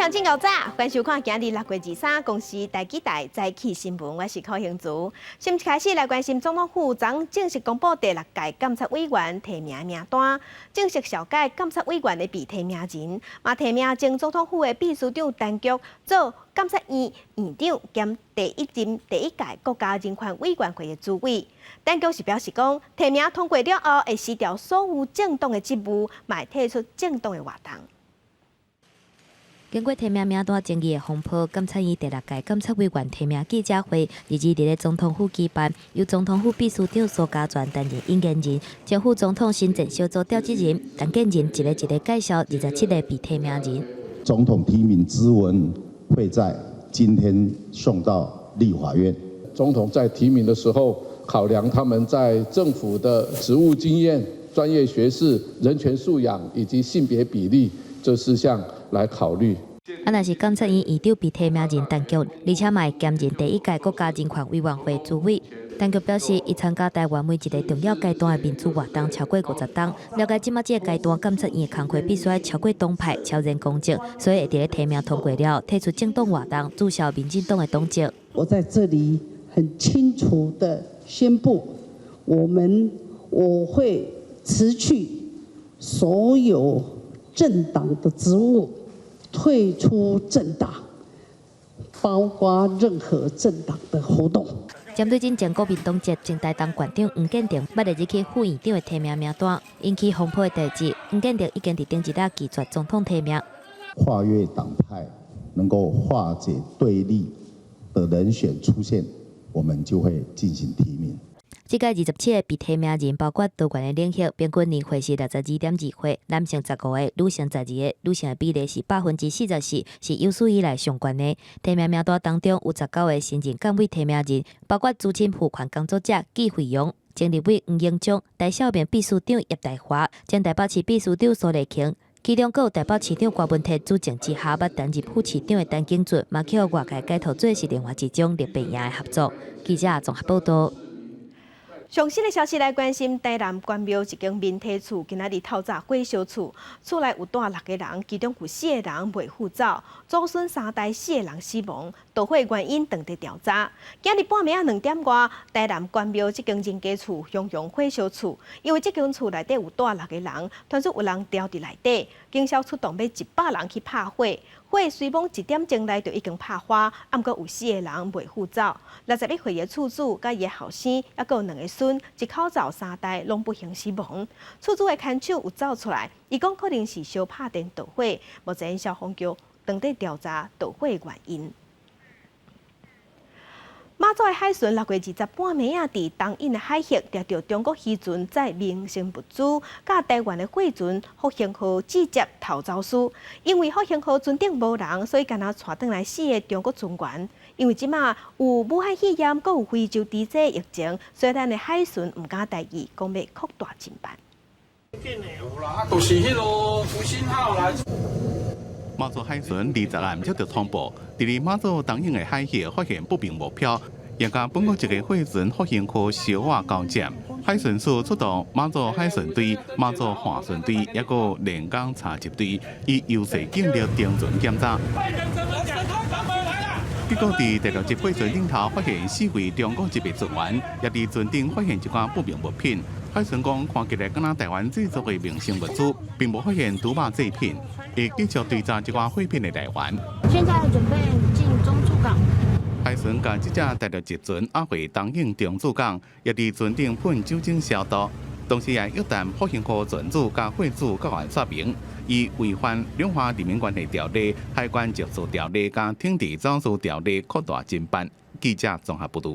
向前后早，欢迎收看今日6月23公司台记台早起新闻，我是柯兴竹。先一开始来关心总统府昨正式公布第6届监察委员提名名单，正式召开监察委员的被提名人，嘛提名前总统府的秘书长陈菊做监察院院长兼第一届国家人权委员会的主委。陈菊是表示讲，提名通过了后，会辞掉所有政党的职务，嘛会退出政党的活动。经过提名名单争议的风波，监察院第6届监察委员提名记者会日伫总统府举办，由总统府秘书长苏家全担任引言人，前副总统新政小组召集人陈建仁一个介绍27个被提名人。总统提名咨文会在今天送到立法院。总统在提名的时候，考量他们在政府的职务经验、专业学识、人权素养以及性别比例这4项来考虑。若是监察院院长被提名人陈菊，而且嘛会兼任第1届国家人权委员会主委。陈菊表示，伊参加台湾每一个重要阶段的民主活动超过50档，了解即马这个阶段监察院的工作必须要超过党派、超然公正，所以会伫提名通过了，退出政党活动，注销民进党的党籍。我在这里很清楚的宣布，我会辞去所有政党的职务，退出政党，包括任何政党的活动。针对前国民党籍前台东县长黄建庭捌日去副院长的提名名单，引起风波的代志，黄建庭已经伫顶一日拒绝总统提名。跨越党派，能够化解对立的人选出现，我们就会进行提名。这届27个被提名人包括多元的领域，平均年岁是62.2岁，男性15个，女性12个，女性的比例是44%，是有史以来上悬的。提名名单当中有19个新任监委提名人，包括资深扶权工作者纪惠荣、前立委黄英忠、台小民秘书长叶大华、前台北市秘书长苏丽琼。其中，还有台北市长郭文铁主政之下，捌担任副市长的陈景俊，嘛去外界解读做是另外一种立白赢的合作。记者综合报道。上新的消息来关心，台南关庙一间民体厝今仔日透早火烧厝，厝内有住6个人，其中有4个人未护照，祖孙3代4个人死亡，导火原因当地调查。今日半暝2点外，台南关庙这间人家厝汹汹火烧厝，因为这间厝内底有住6个人，传出有人掉伫内底，警消出动要100人去拍火。火虽摸1点钟内就已经拍花，不过有4个人未护照。61岁的厝主甲伊的后生，还有2个孙，一口罩3代拢不幸死亡。厝主的牵手有走出来，伊讲可能是烧拍电导火，目前消防局当地调查导火原因。马祖的海巡6月20半暝伫东引的海域抓到中国渔船载明星物资，甲台湾的货船复兴号直接逃走私。因为复兴号船顶无人，所以干那带转来4个中国船员。因为即马有武汉肺炎，阁有非洲猪瘟疫情，所以咱的海巡唔敢大意，讲要扩大侦办。有啦，就是迄落福星号啦。马祖海巡20暗接到通报，伫马祖东引的海域发现不明目标，也甲本国一个货船复兴号小瓦交接。海巡署出动马祖海巡队、马祖划巡队，也个连江查缉队，以优势警力定船检查。结果伫第6集货船顶头发现4位中国籍的船员，也伫船顶发现一寡不明物品。海巡讲看起来敢若台湾制作的明星物资，并无发现毒马制品，会继续追查这款货品的来源。现在准备进中驻港。海巡将这只第6集船押回东引中驻港，也伫船顶喷酒精消毒，同时也约谈复兴号船主甲货主各案说明。以违反两岸人民关系条例、海关技术条例、甲挺地走私条例扩大侦办。记者综合报道。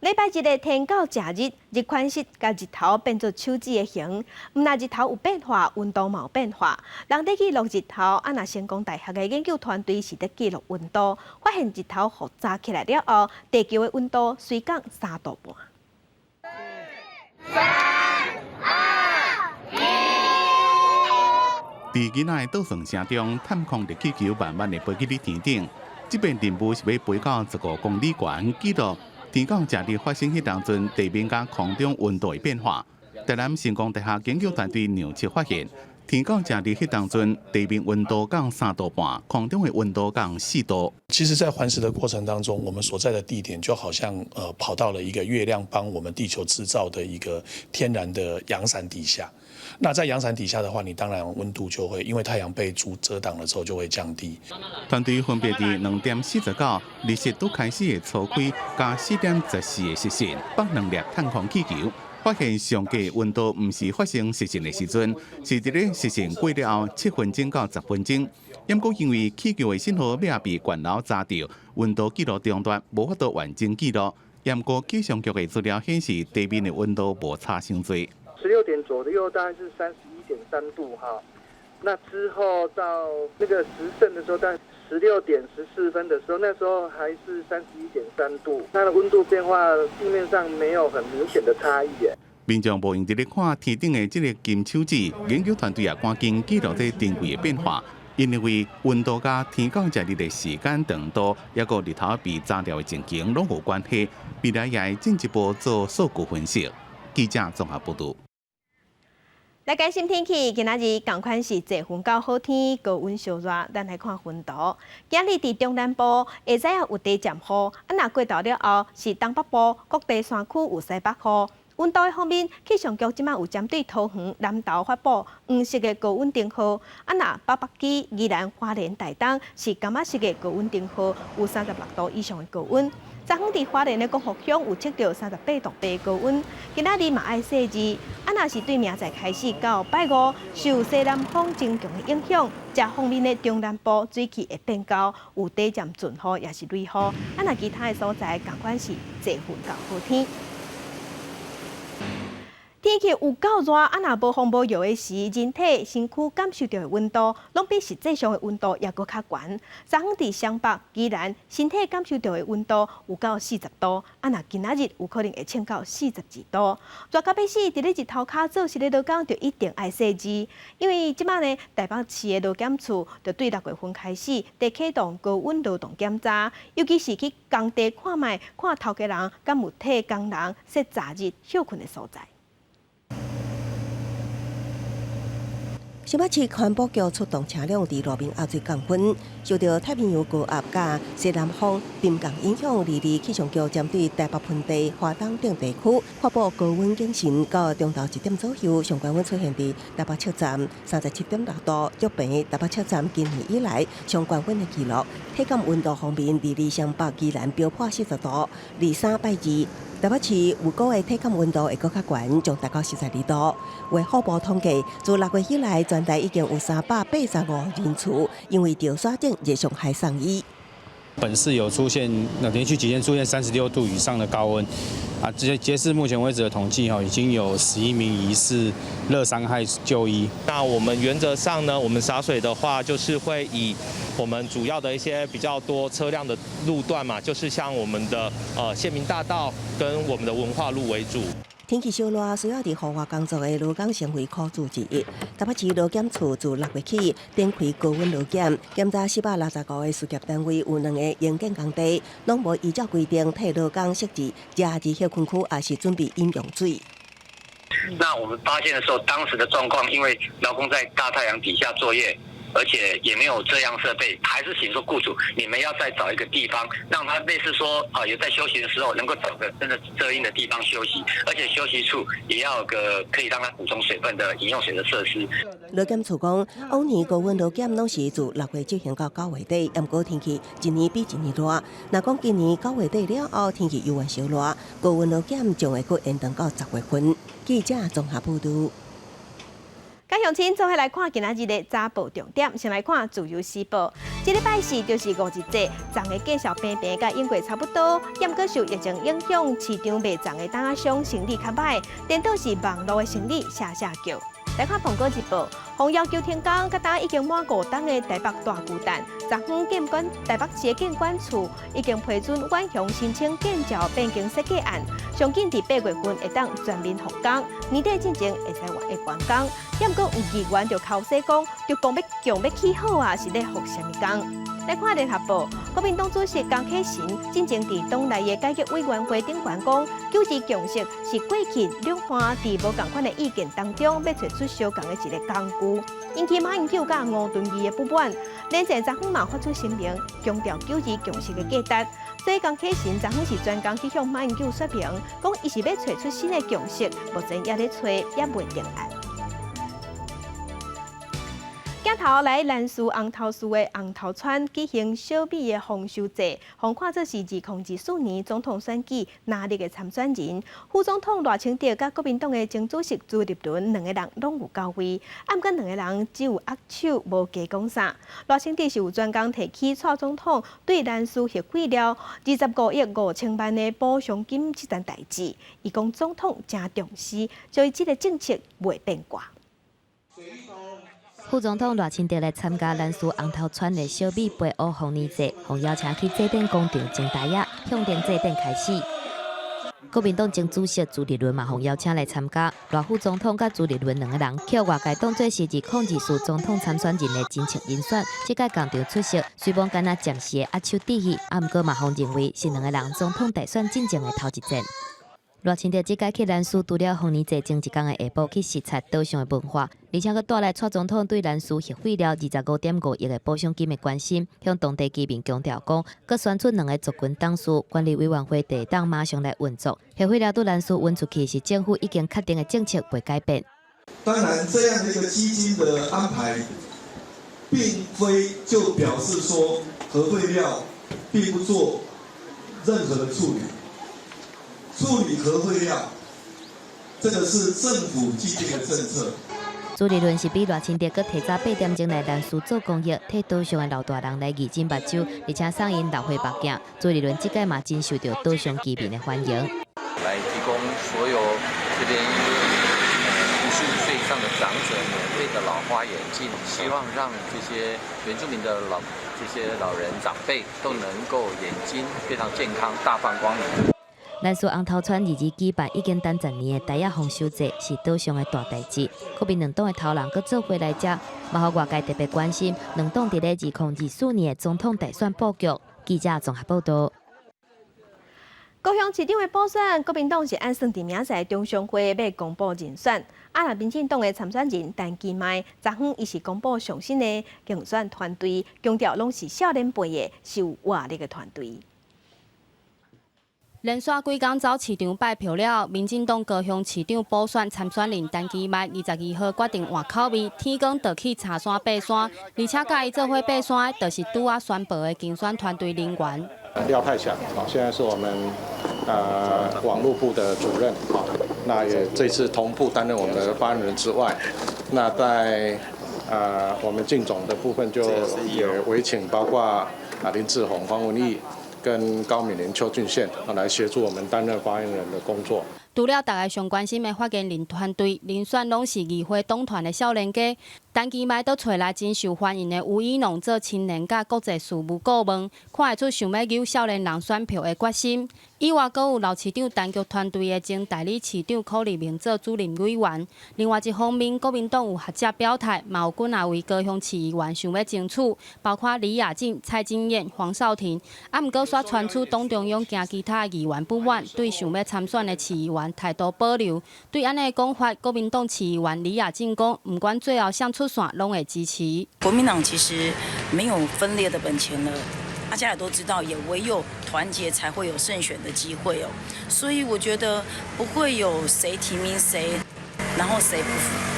礼拜日的天狗假日，日宽食甲日头变做手指的形。毋但日头有变化，温度嘛有变化。人伫去录日头，若成功大学的研究团队是伫记录温度，发现日头复早起来了后，地球的温度随降3度半。伫今仔的倒算城中，探空的气球慢慢地飞去你天顶。这边任务是要飞到15公里远，记录天狗假日发生迄当阵地面甲空中温度的变化。台南成功大学研究团队牛测发现，天到正日迄当中，地面温度降3度半，空中的温度降4度。其实，在环食的过程当中，我们所在的地点就好像跑到了一个月亮帮我们地球制造的一个天然的阳伞底下。那在阳伞底下的话，你当然温度就会因为太阳被遮挡了之后就会降低。团队分别伫2点49，日食都开始的初开，加4点14的食神，放2粒探空气球。发现上低温度唔是发生食神的时阵，是一个食神过了后7分钟到10分钟。不过因为气球的信号尾被悬楼砸掉，温度记录中断，无法度完整记录。不过气象局的资料显示，地面的温度无差伤多。16点左右大概是31.3度哈，那之后到那个时辰的时候，在16点14分的时候，那时候还是31.3度，它的温度变化地面上没有很明显的差异耶。民众无用直咧看天顶的这个金手指，研究团队也赶紧记录这天气的变化，因为温度甲天到日的时间长度，也个日头被炸掉的情形拢有关系。未来也会进一步做数据分析。记者综合报道。来关心天气，今仔日同款是侪云到好天，高温烧热。咱来看温度，今日伫中南部下早有地渐雨，若过到了后是东北部各地山区有西北风。温度方面，气象局即马有针对桃园、南投发布黄色的高温灯号，若北基、宜兰花莲、台东是柑仔色的高温灯号，有36度以上的高温。昨昏伫花莲的光复乡有测到38度8的高温，今仔日嘛爱细致。若是对明仔开始到拜五，受西南风增强的影响，这方面的中南部水气会变高，有地渐阵雨也是雷雨。若其他的所在，同款是侪云到好天。天气有够热，若无风无雨的时，人体身躯感受到的温度，拢比实际上的温度也搁较悬。昨昏伫湘北、宜兰，身体感受到的温度有到40度，若今仔日有可能会升到42度。热到要死，伫咧日头骹做事的劳工就一定爱细致，因为即摆呢，台北市的劳检处就对6月份开始，得启动高温劳动检查，尤其是去工地看卖，看头家人敢有替工人设早日休困的所在。新北市环保局出动车辆伫路面压水降温，受到太平洋高压加西南风沉降影响，气象局针对台北盆地、花东等地区发布高温警讯，到中昼1点左右，上高温出现伫台北车站37.6度，约平台北车站今年以来上高温的记录。体感温度方面，湘北、宜兰飙破40度，3拜2。台北市有个月体感温度会搁较悬，将达到42度。为初步统计，自6月以来，全台已经有385人次因为着刷症热上海送医。本市有出现连续几天出现36度以上的高温，截至目前为止的统计已经有11名疑似热伤害就医。那我们原则上呢，我们洒水的话，就是会以我们主要的一些比较多车辆的路段嘛，就是像我们的县民大道跟我们的文化路为主。天气烧热，需要伫户外工作的劳工成为苦主之一。台北市劳检处自6月起展开高温劳检，检查465个事业单位有2个营建工地，拢无依照规定替劳工设置假日休困区，也是准备饮用水。那我们发现的时候，当时的状况，因为劳工在大太阳底下作业，而且也没有遮阳设备，还是请说雇主，你们要再找一个地方，让他类似说有在休息的时候能够找个真的遮阴的地方休息，而且休息处也要有个可以让他补充水分的饮用水的设施。劳检处讲，往年高温劳检拢是自6月执行到9月底，不过天气一年比一年热。若讲今年9月底了后，天气又会烧热，高温劳检将会搁延长到10月份。记者综合报道。甲乡亲做伙来看今仔日的早报重点，先来看自由时报。这礼拜四就是5日节，粽的价少平平，甲英国差不多。不过受疫情影响，市场卖粽的档仔商生意较歹，颠倒是网络的生意下叫。来看《苹果日报》，洪要求停工，甲打已经满5档的台北大巨蛋，昨昏建管台北市建管处已经批准婉雄申请建造变更设计案，上紧伫8月份会当全面复工，年底进前会使完工。不过有议员就口说讲，就讲要起好啊，是咧复什么工？来看联合报，国民党主席江启臣进前伫党内的改革委员会顶悬讲，九二共识是过去两岸伫无共款的意见当中，要找出相共的一个工具，引起马英九甲吴敦义的不满。连前昨昏嘛发出声明，强调九二共识的价值。所以江启臣昨昏是专工去向马英九说明，讲伊是要找出新的共识，目前也咧找，也未定案。镜头来兰屿红头树的红头村举行小美的丰收节，互看作是2024年总统选举拿力的参选人。副总统赖清德甲国民党的前主席朱立伦两个人拢有到位，不过两个人只有握手，无加讲啥。赖清德是有专工提起蔡总统对兰屿核废料25亿5千万的补偿金这件代志，伊讲总统真重视，所以这个政策袂变卦。副总统赖清德来参加兰屿红头村的小美陪舞丰年节，互邀请去祭典广场种台仔，向天祭典开始。国民党前主席朱立伦嘛，互邀请来参加。赖副总统甲朱立伦两个人，去外界当作是2024总统参选人的真情人选。这届工场出席，虽然敢若暂时的握手致意，不过嘛，互认为是两个人总统大选进前的头一战。赖清德即届去兰屿，除了丰年节前一天的下晡去视察岛上的文化，而且佮带来蔡总统对兰屿核废料25.5亿的补偿金的关心，向当地居民强调讲，佮选出两个族群董事，管理委员会第当马上来运作。核废料对兰屿运出去是政府已经确定的政策，袂改变。当然，这样的一个基金的安排，并非就表示说核废料并不做任何的处理。处理核废料，这个是政府既定的政策。朱立伦是比赖清德佮提早8点钟来兰屿做公益，替岛上的老大人来义诊目睭，而且送因老花目镜。朱立伦即届嘛真受到岛上居民的欢迎。来提供所有这边55岁以上的长者免费的老花眼镜，希望让这些原住民的这些老人长辈都能够眼睛非常健康、大放光明。兰屿红头村举办已经等10年的台仔丰收节，是岛上的大代志。国民两党的头人佮做伙来遮，嘛互外界特别关心两党伫咧2024年的总统大选布局。记者综合报道。高雄市长的补选，国民党是按算伫明仔中常会要公布人选。那民进党的参选人陈其迈，昨昏伊是公布上新的竞选团队，强调拢是少年辈的，是有活力的团队。连续几天走市场拜票了，民进党高雄市长补选参选人陈其迈22号决定换口味，天光就去茶山爬山，而且甲伊做伙爬山的，就是拄仔宣布的竞选团队人员。廖泰祥，现在是我们网络部的主任，那也这次同步担任我们的发言人之外，那在我们竞总的部分就也委请包括林志宏、黄文义。跟高敏玲、邱俊宪来协助我们担任发言人的工作。除了大家上关心的发言人团队，遴选拢是议会党团的少年家。陈其迈都找来真受欢迎的吴以农做青年甲国际事务顾问，看会出想要揪少年人选票的决心。以外，阁有老市长陈局团队的前代理市长柯立明做主任委员。另外一方面，国民党有学者表态，嘛有几位高雄市议员想要争取，包括李雅静、蔡金燕、黄少廷。毋过，却传出党中央惊其他议员不满，对想要参选的市议员态度保留。对安尼的讲法，国民党市议员李雅静讲，不管最后谁出线，拢会支持。国民党其实没有分裂的本钱了。大家也都知道，也唯有团结才会有胜选的机会哦。所以我觉得不会有谁提名谁，然后谁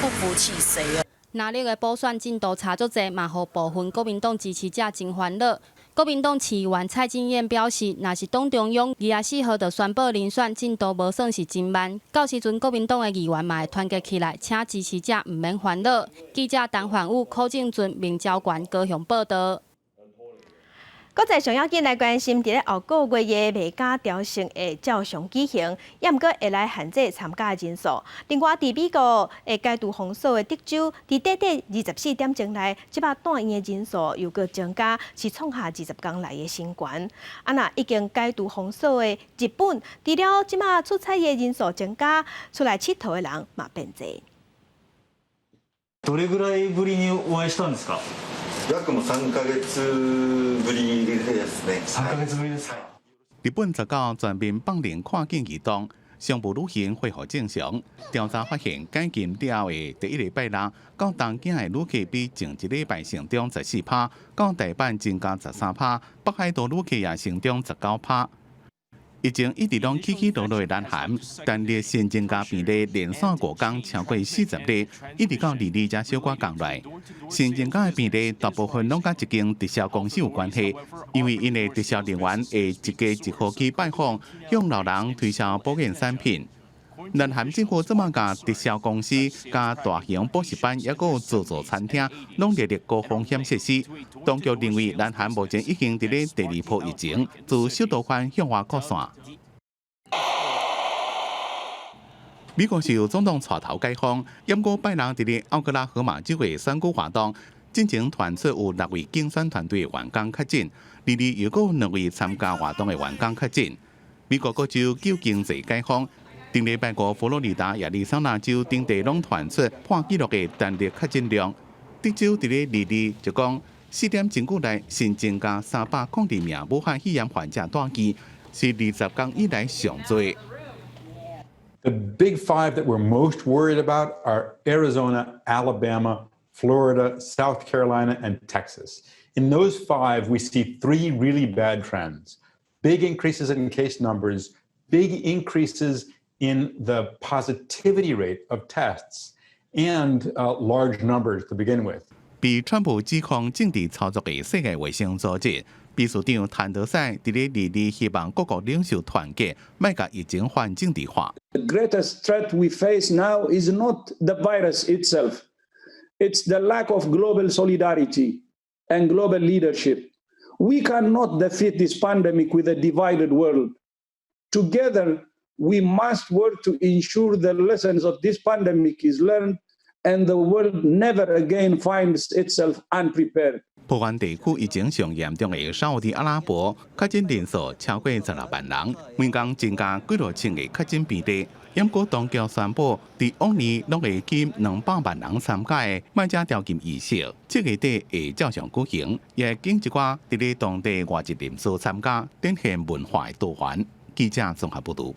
不服气谁哦。那日的补选进度差足济，嘛互部分国民党支持者真烦恼。国民党市议员蔡金燕表示，若是党中央24号就宣布人选，进度无算是真慢。到时阵国民党的议员嘛会团结起来，请支持者毋免烦恼。记者陈焕武、柯正俊、明昭权高雄报道。国际上要紧来关心，伫咧后个月的美加雕像会照常举行，也毋过会来限制参加的人数。另外，伫美国的戒毒封锁的德州，伫短短24点钟内，即摆带院的人数又搁增加，是创下20天来的新高。那已经戒毒封锁的日本，除了即摆出差的人数增加，出来佚佗的人嘛变多。どれぐらいぶりにお会いしたんですか？約も3ヶ月ぶりですね。3ヶ月ぶりです。日本19全面放零跨境移动，商务旅行恢复正常。调查发现，解禁了的第一礼拜内，到东京的旅客比前一礼拜成长14%，到大阪增加13%，北海道旅客也成长19%。疫情一直拢起起落落的南韩，单日新增加病例连续5天超过40例，一直到2日才小可降落。新增加的病例大部分拢甲一间直销公司有关系，因为因的直销人员会一家一户去拜访，向老人推销保健产品。南韩政府即马甲直销公司、甲大型补习班，也有自助餐厅，拢列入高风险设施。当局认为，南韩目前已经伫咧第2波疫情，自首都圈向外扩散。美国是由总统带头解封，不过拜登伫咧奥克拉荷马州的选举活动，进前传出有6位竞选团队的员工确诊，2日又有2位参加活动的员工确诊。美国各州旧经济解封。顶礼拜五，佛罗里达、亚利桑那州等地拢传出破纪录的单日确诊量。德州伫咧2日就讲，4点钟久内新增加302名武汉肺炎患者断机，是20天以来上多。The big five that we're most worried about are Arizona, Alabama, Florida, South Carolina, and Texas. In those five, we see 3 really bad trends. Big increases in case numbers, big increases in the positivity rate of tests, and large numbers to begin with. 被川普指控政治操作的世界卫生组织秘书长谭德赛伫咧2日希望各国领袖团结，莫甲疫情泛政治化。The greatest threat we face now is not the virus itself. It's the lack of global solidarity and global leadership. We cannot defeat this pandemic with a divided world. Together, we must work to ensure the lessons of this pandemic is learned and the world never again finds itself unprepared. 波湾地区疫情上严重的沙烏地阿拉伯，確診人數超過16萬人，每天增加幾落千嘅確診病例。不過當局宣布，在往年6月起200萬人參加嘅買家條件儀式，7月底會照常舉行，也經一寡在咧當地外籍人士參加，展現文化嘅多元。記者綜合報道。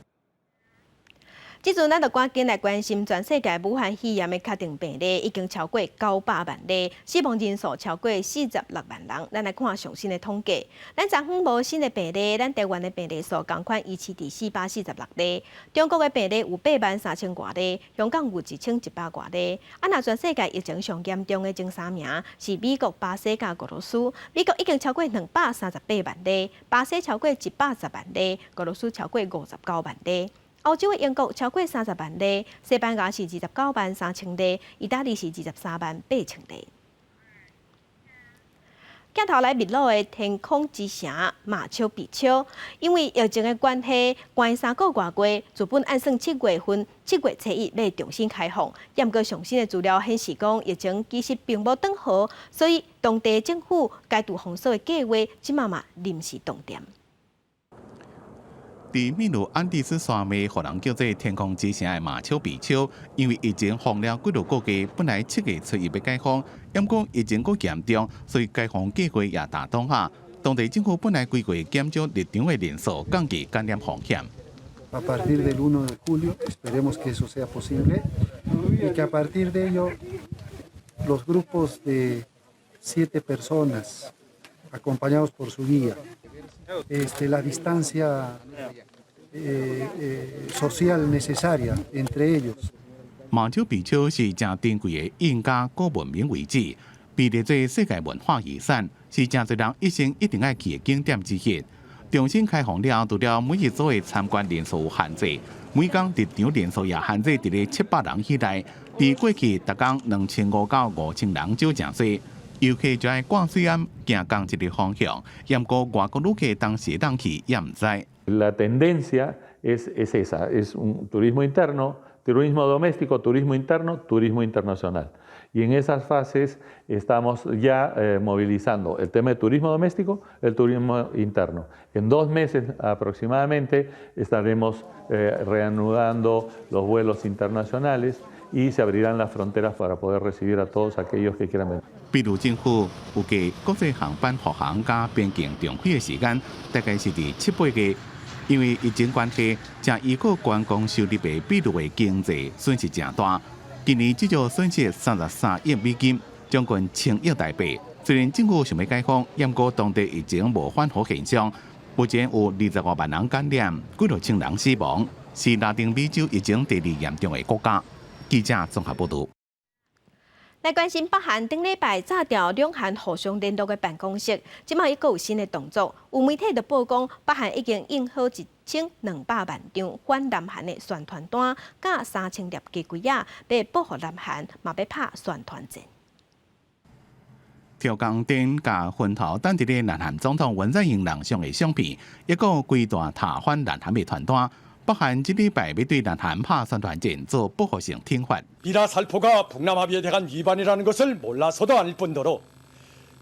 即陣，咱就趕緊來關心全世界武漢肺炎的確定病例已經超過900萬例，死亡人數超過46萬人。咱來看上新的統計。咱昨昏無新的病例，咱台灣的病例數同款維持伫446例。中國的病例有83000多例，香港有1100多例。若全世界疫情上嚴重的前3名是美國、巴西甲俄羅斯。美國已經超過238萬例，巴西超過110萬例，俄羅斯超過59萬例。歐洲的英國超過30萬例，西班牙是29萬3000例，意大利是23萬8千例。鏡頭來秘魯的天空之城馬丘比丘，因為疫情的關係，關3個月過，原本按算7月份、7月初1要重新開放，不過上新的資料顯示講，疫情其實並無轉好，所以當地政府解除封鎖的計劃，即嘛臨時凍點。在秘魯安第斯山脈，互人叫做天空之城的馬丘比丘，因為疫情封了幾個國家，本來7月初1要解封，不過疫情佫嚴重，所以解封計劃也打斷下。當地政府本來規劃減少入場的人數，降低感染風險。A partir del 1 de julio, esperemos que eso sea posible y que a partir de ello los grupos de 7 personas acompañados por su guía, la distancia social necesaria entre ellos. 馬丘比丘是正珍貴的印加古文明遺址，被列做世界文化遺產，是正多人一生一定要去的景點之一。重新開放了，除了每一組的參觀人數有限制，每天入場人數也限制伫咧700人以內。在過去，每天2500到5000人少真多。遊客就愛掛水岸行同一個方向，不過外國旅客當時當去也唔知。La tendencia es esa, es un turismo interno, turismo doméstico, turismo interno, turismo internacional. Y en esas fases estamos ya movilizando el tema de turismo doméstico, el turismo interno. En 2 meses aproximadamente estaremos reanudando los vuelos internacionales y se abrirán las fronteras para poder recibir a todos aquellos que quieran venir. 秘鲁政府有计国际航班复航加边境重开的时间，大概是伫7、8月。因为疫情关系，正依靠观光收入的秘鲁的经济损失真大。今年至少损失33亿美金，将近1000亿台币。虽然政府想要解封，不过当地疫情无缓和现象，目前有25万人感染，几落千人死亡，是拉丁美洲疫情第2严重的国家。记者综合报道。来关心北韩顶礼拜炸掉两韩互相联络的办公室，今麦又有新的动作。有媒体就报讲，北韩已经印好1200万张反南韩的宣传单，甲3000粒鸡龟仔，要保护南韩，嘛要拍宣传战。跳钢灯甲昏头等伫咧南韩总统文在寅人像的相片，一个规大塔反南韩的传单。北韩这礼拜要对南韩拍宣传战做报复性听法。 비나 살포가 북남합의에 대한 위반이라는 것을 몰라서도 아닐 뿐더러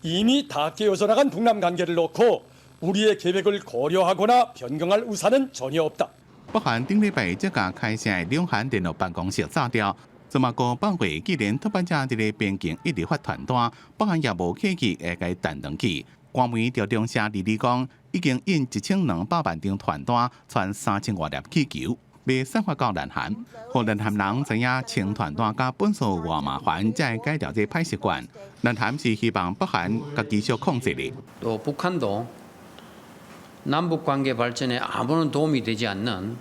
이미 다 깨어져 나간 북남 관계를 놓고 우리의 계획을 고려하거나 변경할 우산은 전혀 없다. 北韩顶礼拜这家开设的两韩联络办公室炸掉，这么个办会既然特别者伫咧边境一直发传单，北韩也无客气会该弹断去。官媒调中社日历讲，已经印1200万张传单，传3000多粒气球。 要散发到南韩，让南韩人知影清传单甲本数偌麻烦，才会改掉这歹习惯。南韩是希望北韩甲继续控制的。 또 북한도 남북 관계 발전에 아무런 도움이 되지 않는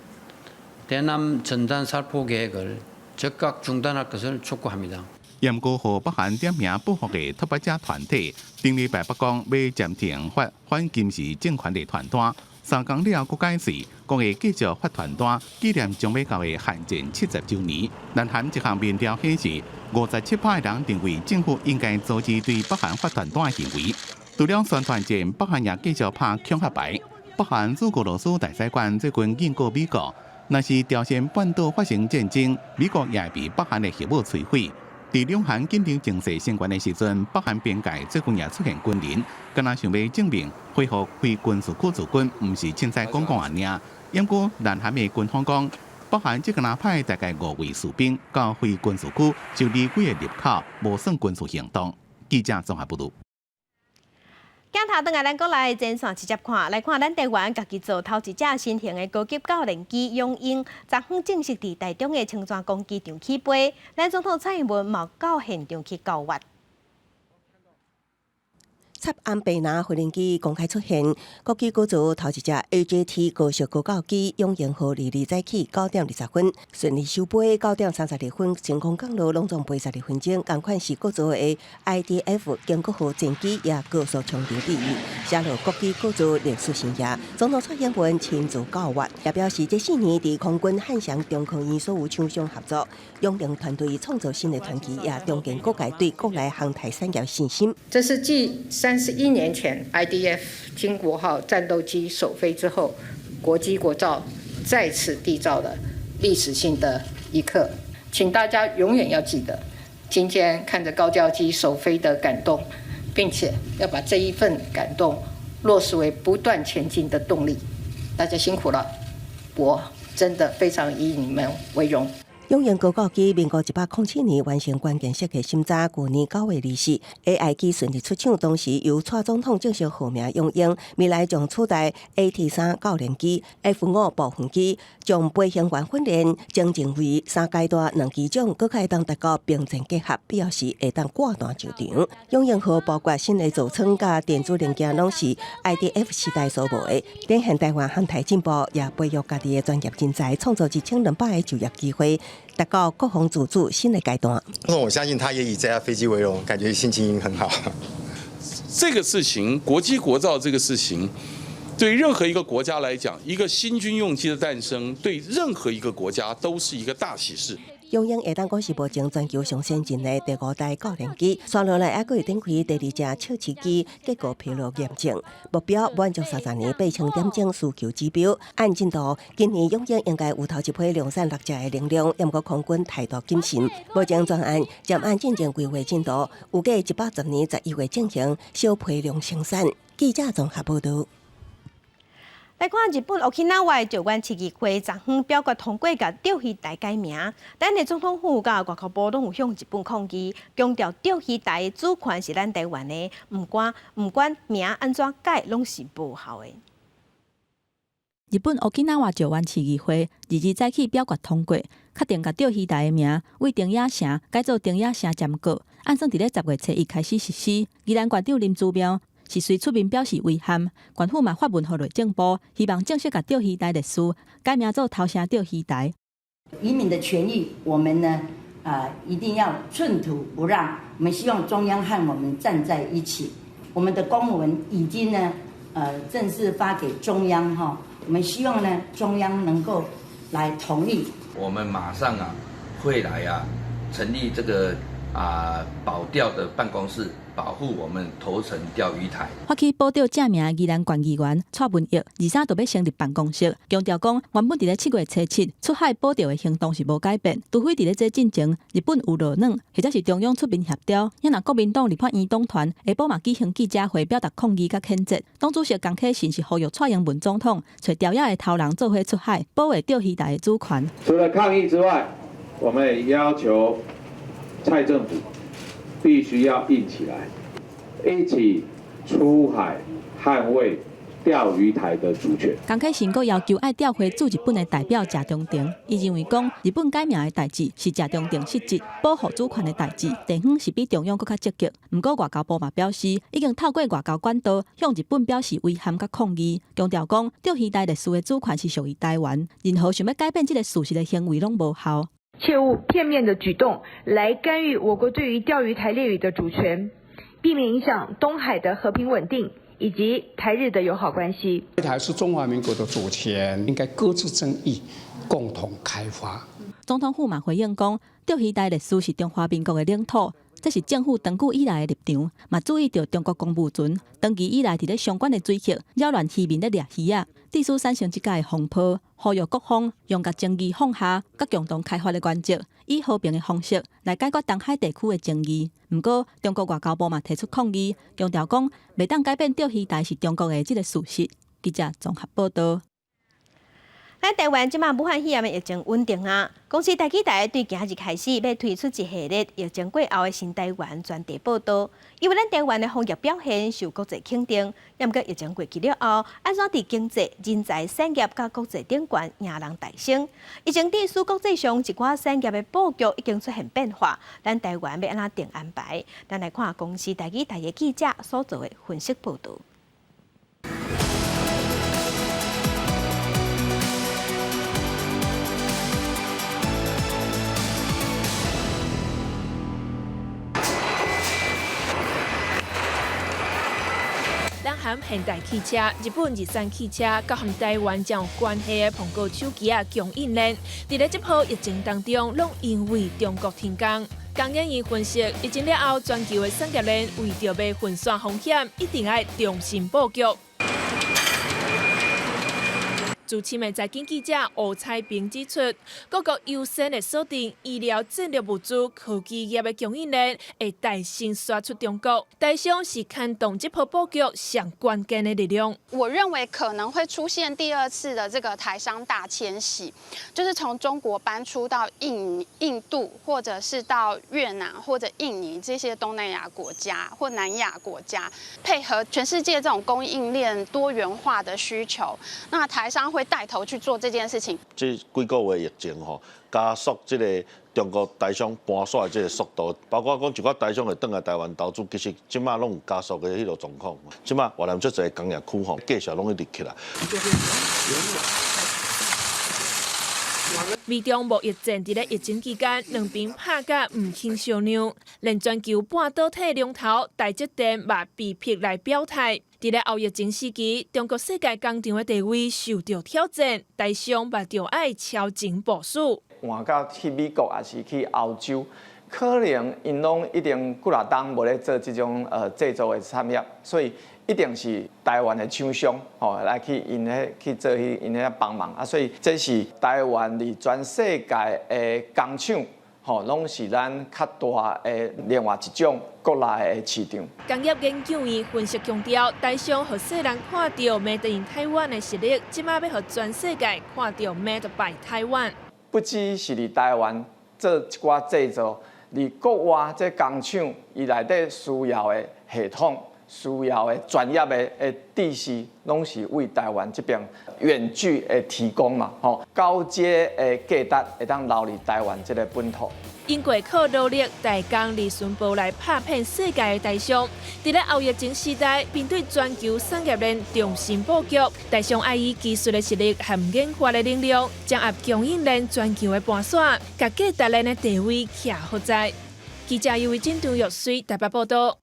대남 전단 살포 계획을 즉각 중단할 것을 촉구합니다. 严过和北韩点名保护的特别者团体，顶礼拜北讲要暂停发反金氏政权的传单。 3天了，佫解释，讲会继续发传单，纪念将要到的韩战70周年。南韩一项民调显示，57%的人认为政府应该阻止对北韩发传单的行为。除了宣传战，北韩也继续拍恐吓牌。北韩驻俄罗斯大使馆最近警告美国，若是朝鲜半岛发生战争，美国也会被北韩的核武摧毁。 在两韩紧张情势升悬的时阵，北韩边界最近也出现军人，敢若想要证明恢复非军事区驻军，毋是凊彩讲讲安尔。不过南韩的军方讲，北韩只敢若派大概5位士兵到非军事区，就离几个入口，无算军事行动。记者综合报道。 镜头转来，咱国内前线直接看，来看咱台湾家己做头一只新型的高级教练机永鹰，昨昏正式伫台中的青山公机场起飞。咱总统蔡英文嘛到现场去交watch。 插安倍拿飞行机公开出现，国机改造头一只 AJT 高速高教机永鹰号22早起9点20分顺利收飞，9点32分升空降落隆重飞12分钟。同款是改造的 IDF 建国号战机也高速冲顶第一，写入国机改造历史生涯。总统蔡英文亲自交watch，也表示这4年伫空军汉翔中科院所有厂商合作，永鹰团队创造新的传奇，也重建各界对国内航太产业信心。这是继31年前 IDF 经国号战斗机首飞之后，国机国造再次缔造了历史性的一刻。请大家永远要记得，今天看着高教机首飞的感动，并且要把这一份感动落实为不断前进的动力。大家辛苦了，我真的非常以你们为荣。 永鹰高教机民国107年完成关键设计审查，去年9月24 ，AI 机顺利出厂，同时由蔡总统正式号名永鹰，未来将取代 AT3 教练机、F5部分机，将飞行员训练精进为3阶段2机种，搁可当达到并进结合，必要时会当挂弹上场。永鹰号包括新的座舱甲电子零件，拢是 IDF 时代所无的，展现台湾航太进步，也培育家己的专业人才，创造1200个就业机会。 达到国防自主新的阶段。我相信他也以这架飞机为荣，感觉心情很好。这个事情，国机国造这个事情，对任何一个国家来讲，一个新军用机的诞生，对任何一个国家都是一个大喜事。 永鹰会当讲是目前全球上先进的第5代教练机，接落来还佫会展开第2只测试机，结果疲劳验证，目标满足30年8000点钟需求指标。按进度，今年永鹰应该有头一批量产6只的能量，不过空军态度谨慎。目前专案将按进前规划进度，预计110年11月进行小批量生产。记者综合报道。来看日本 Okinawa 就关市议会昨昏表决通过甲钓鱼台改名，咱的总统府甲外交部拢有向日本抗议，强调钓鱼台主权是咱台湾的，唔管名安怎改，拢是无效的。日本 Okinawa 就湾市议会22早起表决通过，确定甲钓鱼台的名为丁野城改做丁野城尖阁，按算伫咧10月初1开始实施。宜兰县长林姿妙是随出面表示遗憾，县府嘛发文予内政部，希望正式甲钓鱼台历史改名做头城钓鱼台。渔民的权益，我们呢一定要寸土不让。我们希望中央和我们站在一起。我们的公文已经呢正式发给中央哈，我们希望呢中央能够来同意。我们马上会来成立这个保钓的办公室，保护我们头城钓鱼台。发起保钓正名的宜兰县议员蔡文益23就要成立办公室，强調講原本伫咧7月初7出海保釣的行動是無改變，除非伫咧這進前日本有落軟，或者是中央出面協調。因若國民黨立法院黨團下晡嘛舉行記者會，表達抗議甲譴責。黨主席江啟臣是呼籲蔡英文總統找釣野的頭人做伙出海，保衛釣魚台的主權。除了抗議之外，我們也要求蔡政府必須要硬起來，一起出海捍衛釣魚台的主權。江啟臣閣要求愛調回駐日本的代表謝長廷，伊認為講日本改名的代志是謝長廷失職，保護主權的代志，地方是比中央閣較積極。不過外交部嘛表示，已經透過外交管道向日本表示遺憾甲抗議，強調講釣魚台歷史的主權是屬於台灣，任何想要改變這個事實的行為攏無效。切勿片面的舉動來干預我國對於釣魚台列嶼的主權，避免影響東海的和平穩定以及台日的友好關係。台是中華民國的主權，應該擱置爭議，共同開發。總統府嘛回應講，釣魚台歷史是中華民國的領土，這是政府長久以來的立場，嘛注意到中國公務船長期以來佇咧相關的水域擾亂漁民咧掠魚啊，致使產生一架的風波，呼籲各方用甲爭議放下，甲共同開發的原則，以和平的方式來解決東海地區的爭議。不過，中國外交部嘛提出抗議，強調講袂當改變釣魚台是中國的這個事實。記者綜合報道。咱台灣即馬武漢肺炎的疫情穩定啊，公司台記台對今日開始要推出一系列疫情過後的新台灣專題報道，因為咱台灣的防疫表現受國際肯定，也毋過疫情過去了後，安怎佇經濟、人才、產業甲國際頂懸贏人大勝？疫情致使國際上一寡產業的佈局已經出現變化，咱台灣要安怎定安排？咱來看公司台記台的記者所做的分析報道。含现代汽車、日本日産汽車，甲含台灣將有關係的蘋果手機供應鏈，伫咧這波疫情當中，攏因為中國停工。江研院分析，疫情了後，全球的產業鏈為着要分散風險，一定要重新佈局。駐深的財經記者吳彩萍指出，各國優先的鎖定醫療、戰略物資、科技業的供應鏈，會大新刷出中國。台商是看懂這波佈局上關鍵的力量。我認為可能會出現第二次的這個台商大遷徙，就是從中國搬出到印度，或者是到越南或者印尼這些東南亞國家或南亞國家，配合全世界這種供應鏈多元化的需求，那台商會帶頭去做這件事情。這幾個月疫情加速這個中國台商搬徙的這個速度，包括講一寡台商會轉來台灣投資，其實即馬攏有加速的迄個狀況。即馬越南出濟工業區價錢攏一直起來。美中貿易戰在疫情期間，兩邊拍甲唔輕小量，連全球半導體龍頭台積電嘛被迫來表態。在後疫情時期，中國世界工廠的地位受到挑戰，台商嘛就愛超前部署。換到去美國還是去歐洲，可能因攏一定幾若冬無咧做這種製造的產業，所以一定是台灣的廠商來去因咧去做因咧幫忙啊，所以這是台灣離全世界的工廠拢是咱较大的另外一种国内的市场。工业研究院分析强调，台商和世人看到 Made in Taiwan 的实力，即马要和全世界看到 Made by Taiwan。不只是伫台湾做一寡制造，伫国外这工厂伊内底需要的系统、需要的专业的知识，拢是为台湾这边远距的提供嘛，高阶的价值会当留伫台湾这个本土。因过靠努力，大工利顺步来拍遍世界的台商。伫咧后疫情时代，面对全球产业链重新布局，台商爱以技术的实力和研发的能力，掌握供应链全球的盘线，甲价值链的地位徛好在。记者由郑张玉水台北报道。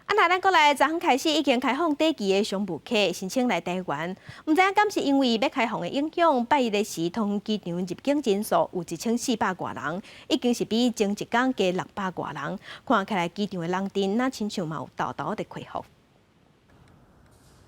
那咱过来，昨昏开始已经开放第期的商务客申请来台湾，唔知影敢是因为要开放的影响，拜一的时通机场入境人数有1400多人，已经是比前一天加600多人。看起来机场的人阵，那亲像嘛有豆豆的恢复。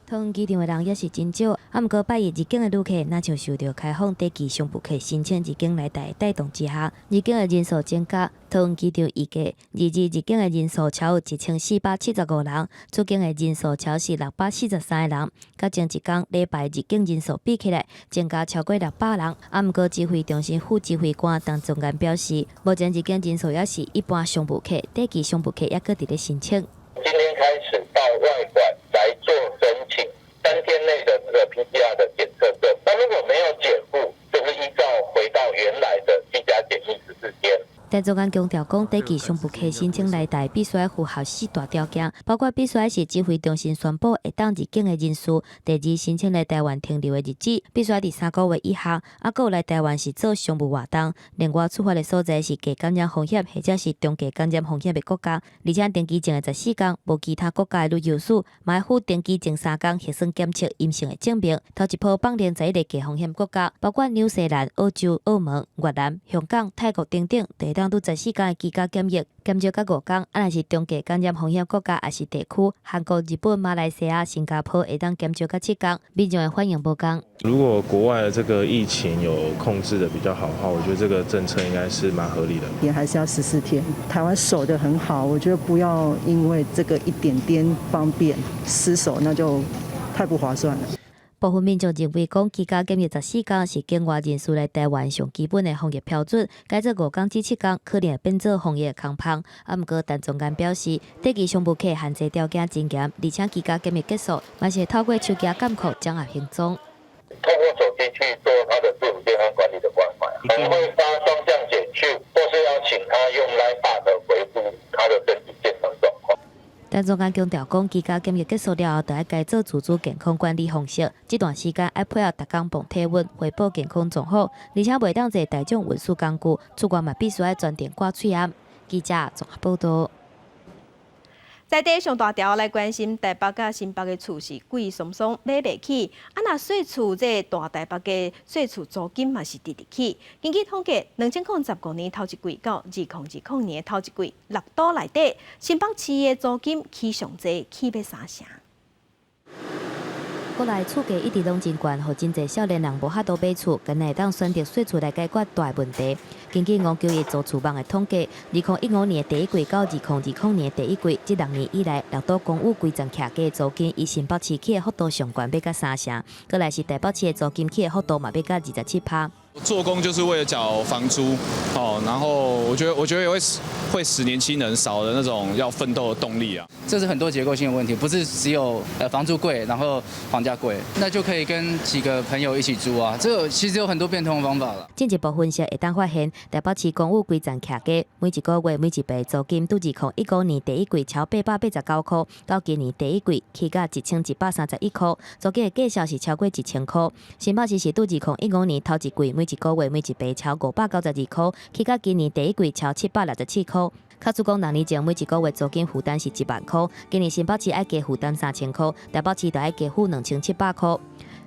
通机场的人也是真少，啊，毋过拜一入境的旅客，若像受到开放第期商务客申请入境来台带动之下，入境的人数增加。通机场预计22入境的人数超有1475人，出境的人数超是643人，甲前一天礼拜入境人数比起来，增加超过600人。啊，毋过指挥中心副指挥官陈宗元表示，目前入境人数也是一般商务客，第期商务客也搁伫咧申请。今天开始到外馆来做申请，3天内的这个 PCR 的检测证。那如果没有检附，就是依照回到原来的居家检疫14天。陈宗元强调讲，第期商务客申请来台必须要符合4大条件，包括必须要是指挥中心宣布会当入境的人数；第二，申请来台湾停留的日子必须要伫3个月以下；啊，还有来台湾是做商务活动。另外，出发的所在是低感染风险或者是中低感染风险的国家，而且登机前的14天无其他国家的旅游史，嘛要附登机前3天核酸检测阴性的证明。头一波放连在1个低风险国家，包括纽西兰、澳洲、澳门、越南、香港、泰国等等。当拄14天的居家检疫，减少到5天。啊，若是中低感染风险国家，也是地区，韩国、日本、马来西亚、新加坡会当减少到7天。民众的反应无同。如果国外的这个疫情有控制的比较好的话，我觉得这个政策应该是蛮合理的。也还是要14天。台湾守得很好，我觉得不要因为这个一点点方便失守，那就太不划算了。部分民众认为，讲居家检疫14天是境外人士来台湾上基本的防疫标准，改做5天至7天，可能会变做防疫的空棚。啊，毋过陈宗元表示，第期商务客限制条件真严，而且居家检疫结束，嘛是透过手机监控掌握行踪。透过手机去做他的自主健康管理的关怀，可能会发双向简讯，或是要请他用 LINE 回复他的身体健康状况。陈宗元强调讲，居家检疫结束了后，就要改做自主健康管理方式。这段时间要配合逐工磅体温，汇报健康状况，而且袂当坐大众运输工具，出国嘛必须要专程挂喙炎。记者综合报道。在地上大条来关心台北甲新北的厝是贵松松买袂起，啊那税厝这大台北的税厝租金嘛是直直起。根据统计，2015年头一季到2020年头一季，6都内底新北市的租金起上济，起要3成。国内厝价一直拢真悬，互真侪少年人无法度买厝，今会当选择税厝来解决大问题。根据591租厝网的统计，2015年第一季到2020年第一季，这6年以来，6都公寓规层徛价租金，以新北市起的幅度上悬，要到3成。过来是台北市的租金起的幅度嘛，要到27%。做工就是为了缴房租，然后我觉得也会使年轻人少了那种要奋斗的动力啊。这是很多结构性的问题，不是只有房租贵，然后房价贵，那就可以跟几个朋友一起租啊。这个其实有很多变通的方法了。进一步分析会当发现，台北市公寓规层徛价，每一个月每一笔租金都2015年第一季超889块，到今年第一季起到1131块，租金的价数是超过1000块。新北市是拄2015年头一季每一个月每一笔超592块，起到今年第一季超767块。卡出讲，6年前每一个月租金负担是1万块，今年新北市要加负担3000块，台北市就要加付2700块。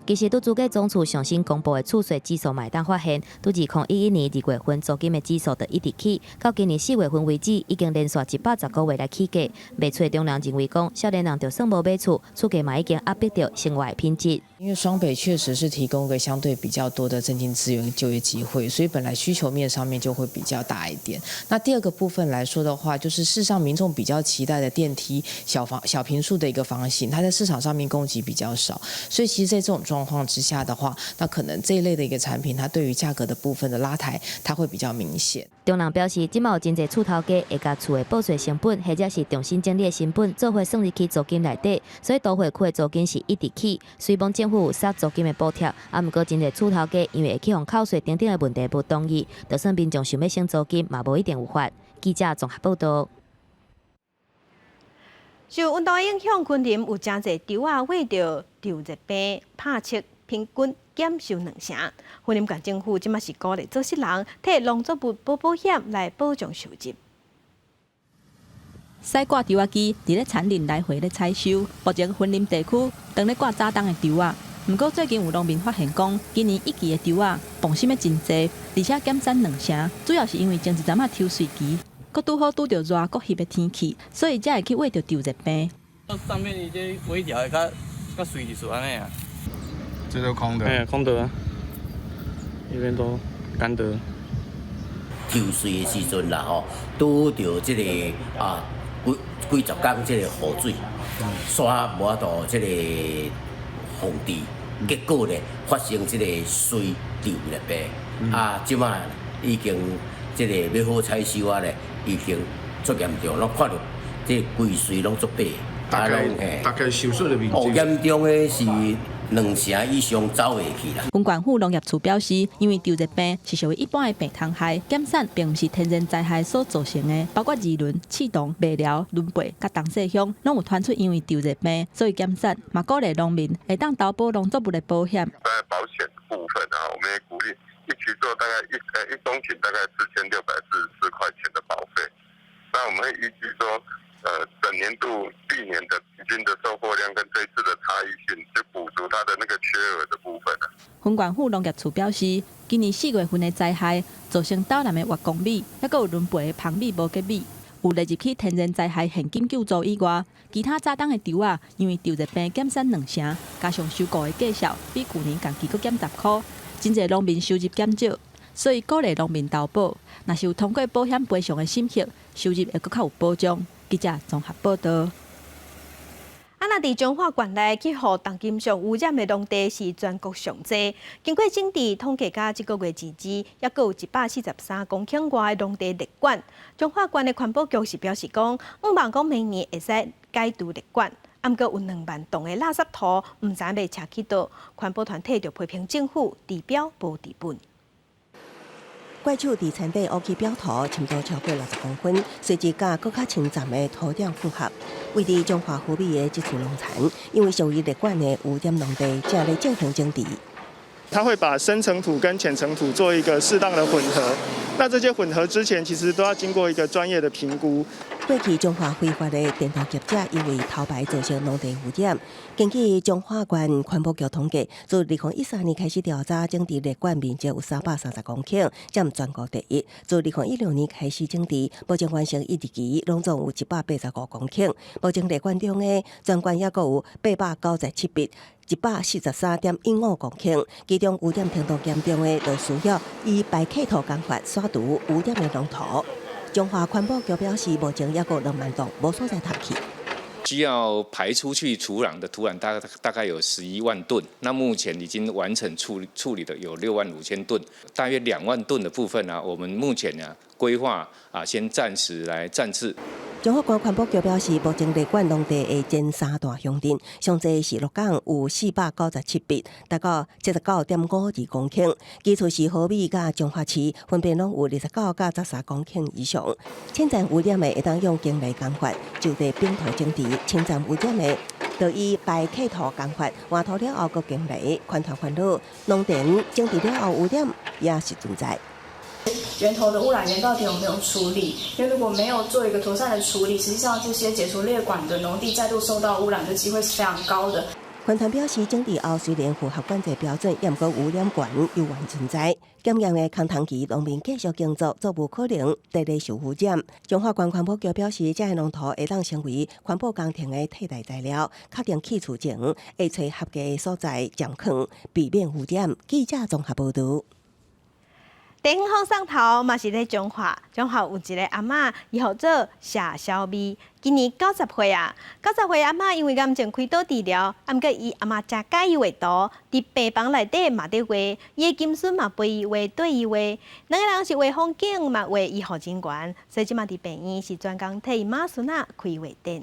其实，拄租价总处上新公布的厝税指数，嘛会当发现，拄2011年2月份租金的指数就一直起，到今年4月份为止，已经连续110个月来起价。卖厝的中人认为讲，少年人就算无买厝，厝价嘛已经压迫到生活的品质。因为双北确实是提供个相对比较多的增进资源跟就业机会，所以本来需求面上面就会比较大一点。那第二个部分来说的话，就是事实上民众比较期待的电梯小坪数的一个房型，它在市场上面供给比较少，所以其实在这种状况之下的话，那可能这一类的一个产品，它对于价格的部分的拉抬，它会比较明显。中人表示，今嘛有真侪厝头家会甲厝的报税成本，或者是重新整理的成本，做伙算入去租金内底，所以都会区的租金是一直起。虽然政府有杀租金的补贴，毋过真侪厝头家因为会去互扣税等等的问题不同意，就算民众想要升租金，嘛无一定有法。记者综合报道。受温度影响，昆林有真侪稻仔为着稻热病拍测，平均减收2成。昆林县政府即马是鼓励做事人替农作物保险来保障收入。西挂稻仔机伫咧产林来回咧采收，目前昆林地区当咧挂早冬的稻仔。不过最近有农民发现讲，今年1期的稻仔磅心的真济，而且减产2成，主要是因为前一阵仔抽水期，佮拄好拄着热国翕的天气，所以才会去为着稻热病。上面伊这微调的较水是安尼啊。这都空的。哎，空的啊，那边都干的。抽水的时阵啦吼，拄着这个几十天这个雨水，刷无到这个防治，结果呢发生这个水稻热病。即马已经这个要好采收啊咧，已经足严重，拢看到这规水拢足白。大概受损的面积。严重的是2成以上走袂去啦。文管府农业处表示，因为稻热病是属于一般的病虫害，减产并不是天然灾害所造成的，包括鱼轮、气动、麦苗、轮背、甲东势乡，拢有传出因为稻热病所以减产，嘛鼓励农民会当投保农作物的保险。在保险部分啊，我们也鼓励一起做大概一公顷大概4644块钱的保费。那我们会依据说。整年度历年的平均的收获量跟这一次的差异性，去补足它的那个缺额的部分。分管府农业处表示，今年4月份的灾害造成岛南的月光米，还有轮背的芳米无结米，有列入去天然灾害现金救助以外，其他早冬的稻仔因为稻热病减产2成，加上收购的价数比去年同期佫减10块，真侪农民收入减少，所以鼓励农民投保，若是有通过保险赔偿的审核，收入会佫较有保障。记者综合报道。那伫彰化县内去互当今上污染的农地是全国上济。经过整治统计，到这个月截止，还佫有143公顷外的农地列管。彰化县的环保局是表示讲，希望讲明年会使改图列管。毋过有2万栋的垃圾土，毋知要车去倒。环保团体就批评政府治标无治本。怪手伫田地乌起表土，深度超过60公分，随即甲更较清湛的土壤复合。位伫彰化湖尾的这处农田，因为属于列管的污染农地，正在进行整治。它会把深层土跟浅层土做一个适当的混合。那这些混合之前，其实都要经过一个专业的评估。过去彰化非法的电动业者因为偷排造成农地污染。根据彰化县环保局统计，自2013年开始调查整治列管面积有330公顷，占全国第一。自2016年开始整治，目前完成1期，拢总有185公顷。目前列管中的全县还有897笔。143.15公顷，其中污染程度严重的，就需要以排气土工法刷除污染的农土。彰化环保局表示，目前还有2万栋无所在淘气。需要排出去土壤的土壤大概有11万吨，那目前已经完成处理的有6万5千吨，大约2万吨的部分呢，我们目前呢规划先暂时来暂置。彰化县环保局表示，目前列管农地的前3大乡镇，上济是鹿港有497笔，达到79.52公顷；其次是河尾甲彰化市，分别拢有29甲13公顷以上。侵占污染的会当用经类工法就地并土整治，侵占污染的就以排气土工法换土了后搁经类，宽团宽路，农田整治了后污染也是存在。源头的污染源到底有没有处理？因为如果没有做一个妥善的处理，实际上这些解除列管的农地再度受到污染的机会是非常高的。环团表示，整治后虽然符合管制标准，也毋过污染源有原存在。检验的空窗期，农民继续耕作，则无可能得来受污染。中华县环保局表示，这些农土会当成为环保工程的替代材料，确定去除前会找合格的所在暂放，避免污染。记者综合报道。地方上头嘛是咧中华有一个阿嬷，伊号做夏小美，今年90岁啊。90岁阿嬷因为癌症开刀治疗，毋过伊阿嬷真介意画图，伫病房内底嘛伫画，伊的金孙嘛陪伊画对伊画，两个人是画风景嘛画医护人员，所以即马伫病院是专工替伊妈孙仔开画展。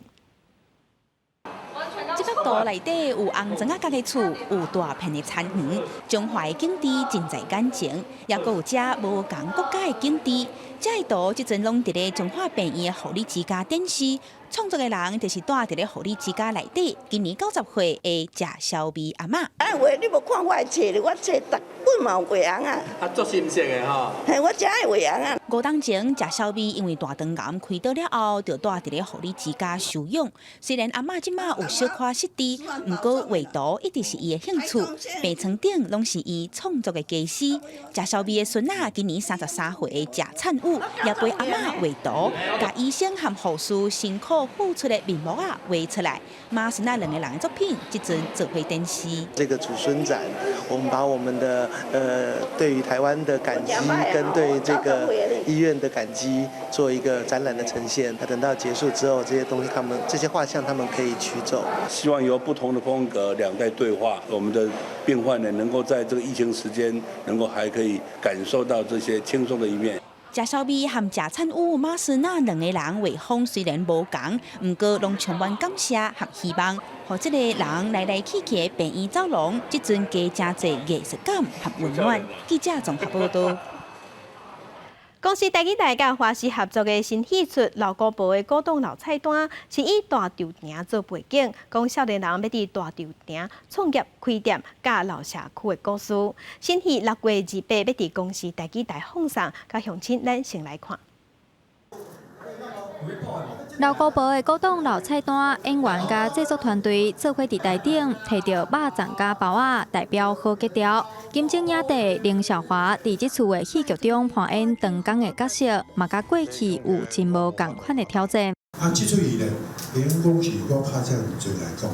这幅图内底有红砖仔角的厝，有大片的田园，中华的景致真在眼前，也阁有遮无同国家的景致。这个图即阵拢伫咧中华病院的护理之家展示，创作的人就是住伫咧护理之家内底，今年90岁的谢小美阿嬷。画你无看我的册咧，我册逐本嘛有画红啊。足深色的吼。嘿，我真爱画红啊。5当前，谢小美因为大肠癌开刀了后，就住伫咧护理之家休养。虽然阿嬷即马有小可失智，毋过画图一直是伊的兴趣，病床顶拢是伊创作的家私。谢小美的孙仔今年33岁的谢灿武，也陪阿嬷画图，甲医生和护士辛苦付出的面目啊画出来。妈孙仔两个人的作品，即阵做回电视。这个祖孙展，我们把我们的对于台湾的感激，跟对这个医院的感激，做一个展览的呈现。等到结束之后，这些东西这些画像他们可以取走。希望有不同的风格，两代对话，我们的病患呢能够在这个疫情时间，能够还可以感受到这些轻松的一面。谢小美和谢灿武、马孙仔两个人画风虽然无同，不过拢充满感谢和希望，让这个人来来去去的病院走廊，即阵加真侪艺术感和温暖。记者综合报道。公司台语台甲华视合作的新戏出《老古堡的古董老菜单》，是以大稻埕做背景，讲少年人要伫大稻埕创业开店，甲老社区的故事。新戏6月28要伫公司台语台放送，甲乡亲咱先来看。老古堡的古董老菜单，演员甲制作团队做伙伫台顶，摕着肉粽甲包仔代表好格调。金钟影帝凌小华伫即厝的戏剧中扮演长工的角色，嘛甲过去有真无共款的挑战。即出戏咧，连讲是我拍遮侪来讲，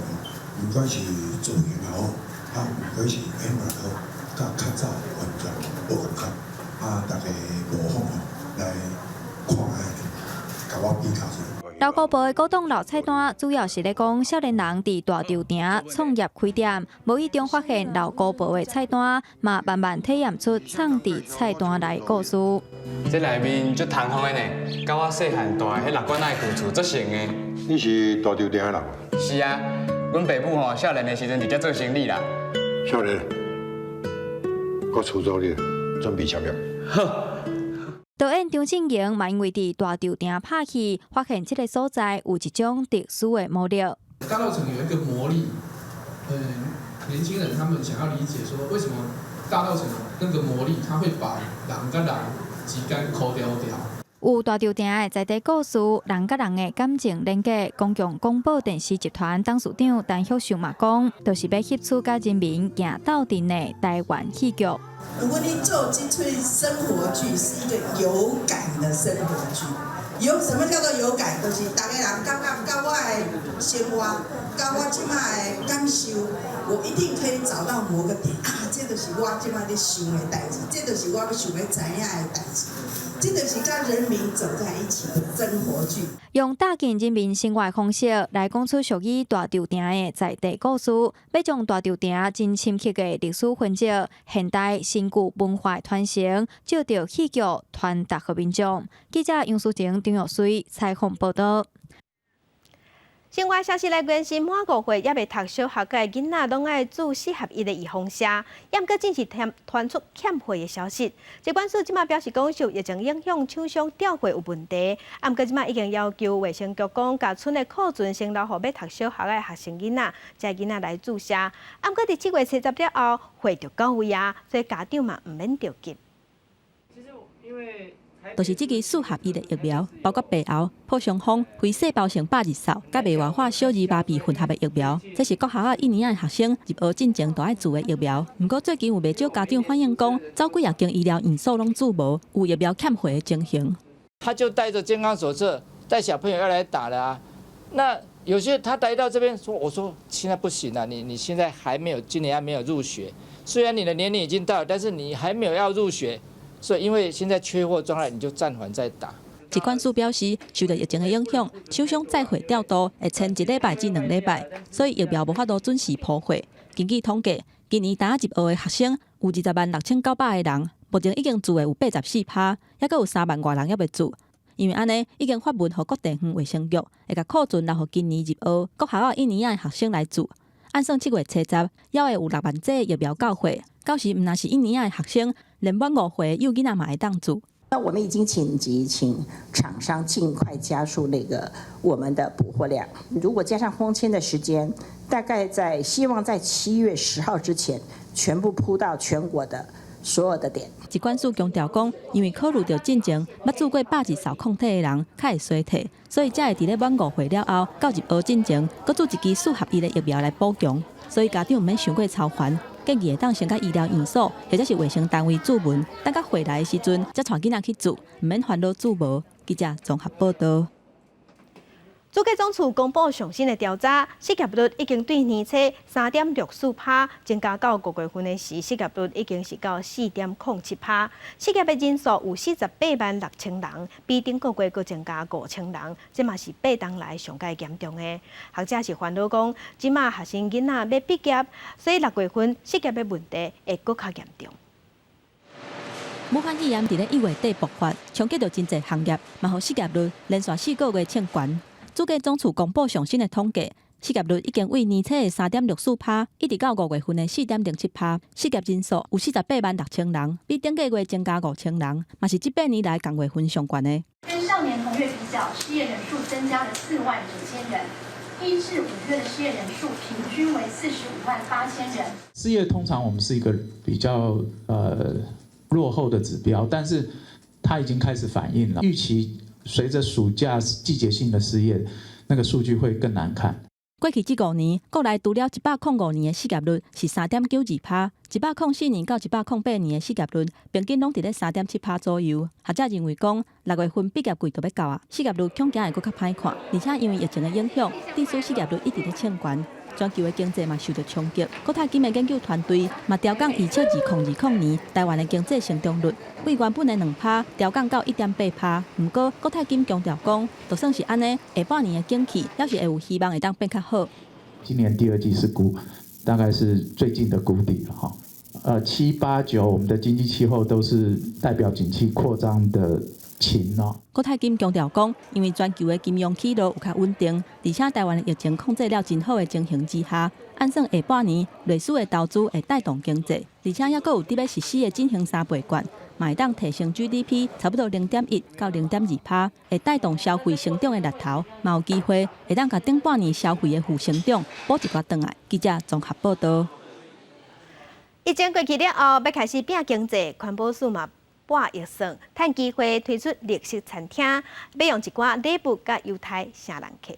不管是造型也好，不管是演员也好，甲较早完全无共款。大家模仿来看下，甲我比较下。老古堡的古董老菜单，主要是咧讲少年人伫大稻埕创业开店，无意中发现老古堡的菜单，嘛慢慢体验出藏伫菜单内故事。这内面足通风的呢，甲我细汉住的迄6馆仔旧厝足像的。你是大稻埕的人？是啊，阮爸母吼少年的时阵直接做生意啦。少年，我出租你，准备签约。好。导演张振营嘛因为伫大稻埕拍戏，发现这个所在有一种特殊的魔力。大稻埕有一个魔力，年轻人他们想要理解说，为什么大稻埕那个魔力，它会把人跟人之间抠掉。有大稻埕的在地故事，人甲人的感情连接。公共广播电视集团董事长陈旭秀嘛讲，就是要吸取甲人民行斗阵的台湾戏剧。如果你做这出生活剧，是一个有感的生活剧。什么叫做有感？就是大家人感觉甲我的生活，甲我即摆的感受，我一定可以找到某个点啊，这就是我即摆咧想的代志，这就是我要想要知影的代志。这就是跟人民走在一起的生活剧，用搭建人民生活的方式来讲出属于大稻埕的在地故事，要将大稻埕真深刻的历史痕迹、现代新旧文化的传承，借着戏剧传达给民众。记者杨淑晴、张玉水采访报道。生活消息来关心，满5岁也未读小学的囡仔，拢爱注适合伊的预防针，也毋过正是传出欠货的消息。疾管署即马表示，讲受疫情影响，厂商调货有问题。毋过即马已经要求卫生局讲，甲村的库存先留互要读小学的学生囡仔，这囡仔来注射。毋过伫7月30日后，货就到位啊，所以家长嘛毋免着急。其实因为就是这支4合1的疫苗，包括白喉、破伤风、非细胞性百日扫、甲未活化小儿麻痹混合的疫苗，这是各校1年的学生入学进前都爱注的疫苗。不过最近有不少家长反映讲，早几夜间医疗院所拢注无，有疫苗欠货的情形。他就带着健康手册，带小朋友要来打了啊。那有些他来到这边说，我说现在不行啊，你现在还没有，今年还没有入学，虽然你的年龄已经到了，但是你还没有要入学。所以，因为现在缺货状态，你就暂缓再打。疾管署表示，受到疫情的影响，厂商载货调度会前1礼拜至2礼拜，所以疫苗无法度准时铺货。根据统计，今年大学入学的学生有206900个人，目前已经注的有84%，还佫有3万多人还未注。因为安尼，已经发文予各地方卫生局，会甲库存留予今年入学各校1年的学生来注。按算7月70，要会有6万剂疫苗到货，到时毋若是1年的学生，连满5岁幼囡仔嘛会当注。那我们已经请厂商尽快加速我们的补货量。如果加上封签的时间，大概希望在7月10号之前全部铺到全国的所有的点。疾管署强调讲，因为考虑到进前捌注过百日扫抗体的人较会衰退，所以才会伫咧满5岁了后到入学进前，搁注一支4合1的疫苗来补强。所以家长毋免想过超烦。建议会当先甲医疗院所或者是卫生单位注文，等到回来的时阵，再带囡仔去注，毋免烦恼注无。记者综合报道。主计总处公布上新的调查，失业率已经对年初3.64%增加到5月份的时，失业率已经是到4.07%。失业的人数有486000人，比顶个月佫增加5000人，这嘛是8冬来上界严重的。学者是烦恼讲，即马学生囡仔要毕业，所以6月份失业的问题会佫较严重。武汉肺炎伫咧1月底爆发，冲击到真侪行业，嘛互失业率连续4个月创悬。主计总处公布上新的统计，失业率已经为年初的3.64%，一直到5月份的4.07%。失业人数有486000人，比顶个月增加5000人，嘛是这8年来同月份上悬的。跟上年同月比较，失业人数增加了4万9000人，1至5月的失业人数平均为45万8000人。失业通常我们是一个比较落后的指标，但是它已经开始反映了，预期随着暑假季节性的失业，那个数据会更难看。过去这5年，国内除了105年的失业率是3.92%，104年到108年的失业率平均拢伫咧3.7%左右。学者认为讲，6月份毕业季就要到啊，失业率恐惊会佫较歹看，而且因为疫情的影响，地区失业率一直咧创悬。全球的经济嘛受到冲击，国泰金的研究团队嘛调降预测2020年台湾的经济成长率，为原本的2%调降到1.8%。不过国泰金强调讲，就算是安尼，下半年的景气要是会有希望会当变较好。今年第2季是大概是最近的谷底了哈。7、8、9我们的经济气候都是代表景气扩张的情哦。国泰金强调讲，因为全球的金融起落有较稳定，而且台湾的疫情控制了真好的情形之下，按算下半年类似的投资会带动经济，而且还佫有伫要实施的进行3倍券，嘛会当提升 GDP 差不多0.1%到0.2%，会带动消费成长的力头，嘛有机会会当甲顶半年消费的负成长补一寡转来。记者综合报道。疫情过去了后，要开始拼经济，环保署嘛拨预算，趁机会推出绿色餐厅，要用一寡礼物甲优待城人客。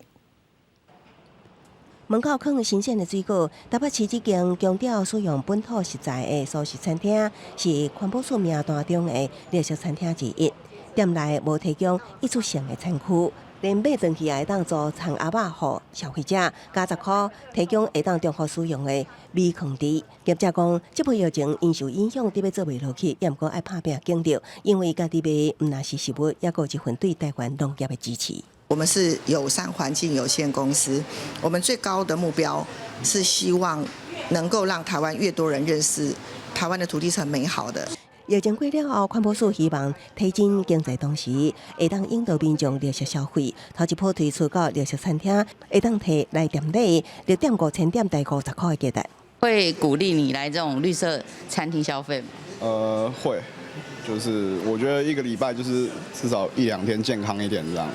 门口放新鲜的水果，台北市这间强调使用本土食材的素食餐厅，是环保署名单中的绿色餐厅之一。店内无提供一次性的餐具。连买回去也会当做葱鸭肉，予消费者加10块，提供会当重复使用的米糠池。业者讲，这波疫情因受影响，伫要做袂落去，也毋过爱拍拼竞争，因为家己卖毋若是食物，也有一份对台湾农业的支持。我们是友善环境有限公司，我们最高的目标是希望能够让台湾越多人认识台湾的土地是很美好的。疫情过了后，环保署希望提振经济，同时会当引导民众绿色消费。头一波推出到绿色餐厅，会当提来店内6.5000点大50块的价值。会鼓励你来这种绿色餐厅消费吗？会，就是我觉得一个礼拜就是至少1-2天健康一点这样。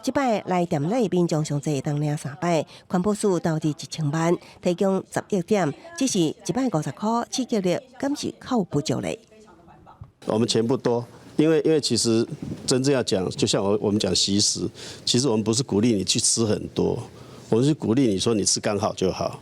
这摆来店内民众上侪会当领3摆，环保署投资1000万，提供10亿点，只是1摆50块，刺激力敢是靠不足嘞。我们钱不多，因为其实真正要讲，就像我们讲惜食，其实我们不是鼓励你去吃很多，我们是鼓励你说你吃刚好就好。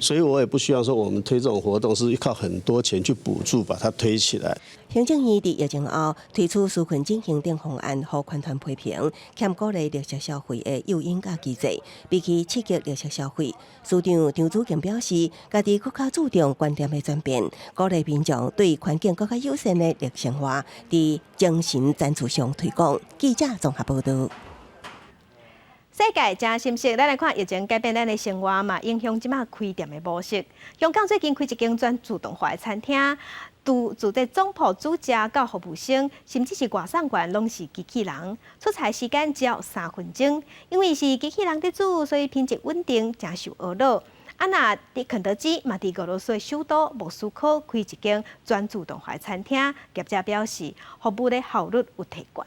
所以我也不希望说我们推这种活动是靠很多钱去补助把它推起来。行政院伫疫情后推出纾困振兴等方案，互款团批评，欠鼓励绿色消费的诱因甲机制，比起刺激绿色消费，市长张子敬表示，家己更加注重观点的转变，鼓励民众对环境更加友善的绿生活，伫精神赞助上推广。记者综合报道。世界真心息，咱来看疫情改变咱的生活嘛，影响即马开店的模式。香港最近开一间全自动化的餐厅，从这总铺主食到服务生，甚至是外送员，拢是机器人。出菜时间只要3分钟，因为是机器人在煮，所以品质稳定，真受娱乐。那伫肯德基嘛，伫俄罗斯的首都莫斯科开一间全自动化的餐厅，业者表示服务的效率有提高。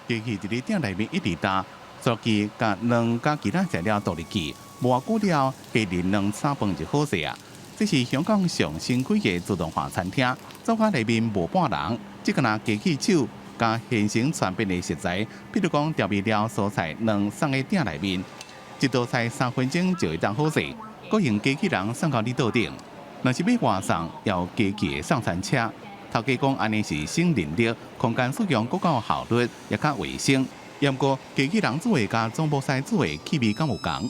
机器伫咧店内面一直打，手机甲卵甲其他材料倒入去，无久了，下人两3分就好势啊！这是香港上新开嘅自动化餐厅，灶架内面无半人，只个拿机器手加现成全变的食材，比如讲调味料、蔬菜，两送喺店内面，一道菜3分钟就会当好势，搁用机器人送到你桌顶。若是要外送，要机器的送餐车。头家讲，安尼是省人力，空间使用更有效率，也较卫生。不过，机器人煮嘅加总部西煮嘅气味敢有同？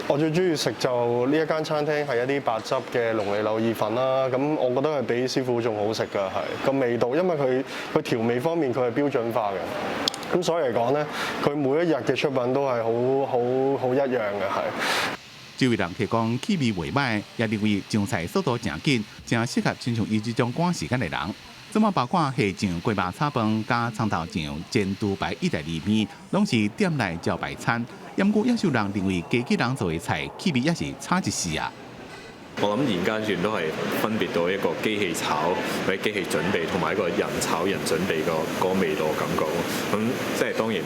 我最中意食就呢一間餐廳係一啲白汁嘅龍脷柳意粉啦，咁我覺得係比師傅仲好食㗎，係個味道，因為佢調味方面佢係標準化嘅，咁所以嚟講咧，佢每一日嘅出品都係好一樣嘅，係。周圍人提講氣味袂歹，也認為上菜速度真緊，真適合親像伊這種趕時間的人。即馬包括下醬雞肉炒飯加蔥頭醬煎豬排意大利麵，攏是店內招牌餐。不過也有人認為機器人做嘅菜氣味也是差一絲啊。我諗現階段都係分別到一個機器炒或者機器準備，同埋一個人炒人準備個味道感覺咯。咁即係當然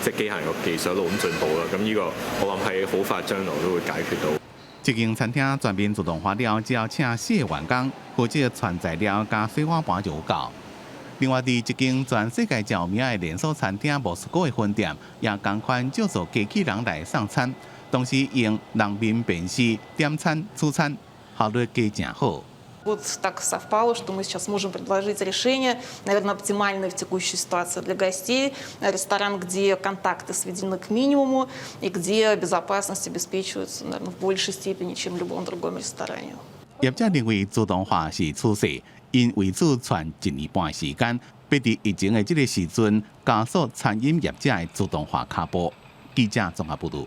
即係機械人個技術一路咁進步啦。咁呢個我諗係好快將來都會解決到。這間餐廳全面自動化了，只要請4個員工，負責傳材料加洗碗盤就有夠。另外，伫一間全世界著名的連鎖餐廳莫斯科的分店，也同款借助機器人來送餐。同時用人面辨識點餐、出餐，效率加真好。Вот так совпало, что мы сейчас можем предложить решение, наверное, оптимальное в текущей ситуации для гостей. Ресторан, где контакты сведены к минимуму и где безопасность обеспечивается, наверное, в большей степени, чем в любом другом ресторане. 業者認為自動化是趨勢，因為此傳1年半時間，比伫疫情的這個時陣，加速餐飲業者的自動化腳步。記者綜合報道。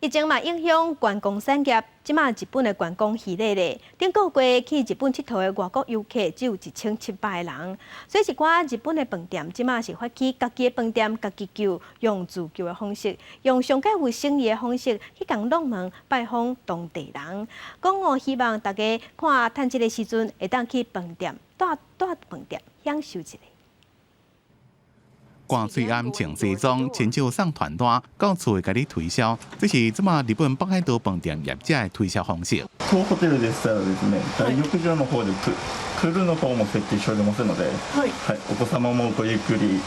疫情嘛影響觀光產業，即馬日本的觀光系列咧，頂個月去日本佚佗的外國遊客只有1700個人，所以一寡日本的飯店即馬是發起家己的飯店家己救，用自救的方式，用上較有誠意的方式去共落門拜訪當地人，講希望大家看趁這個時陣會當去飯店，住飯店享受一下。掛水暗穿西裝，親手送傳單到厝嘅，甲你推銷，這是即馬日本北海道飯店業者嘅推銷方式。当ホテルでしたらですね、大浴場の方でプールの方も設置しておりますので、はい、お子様もごゆっくり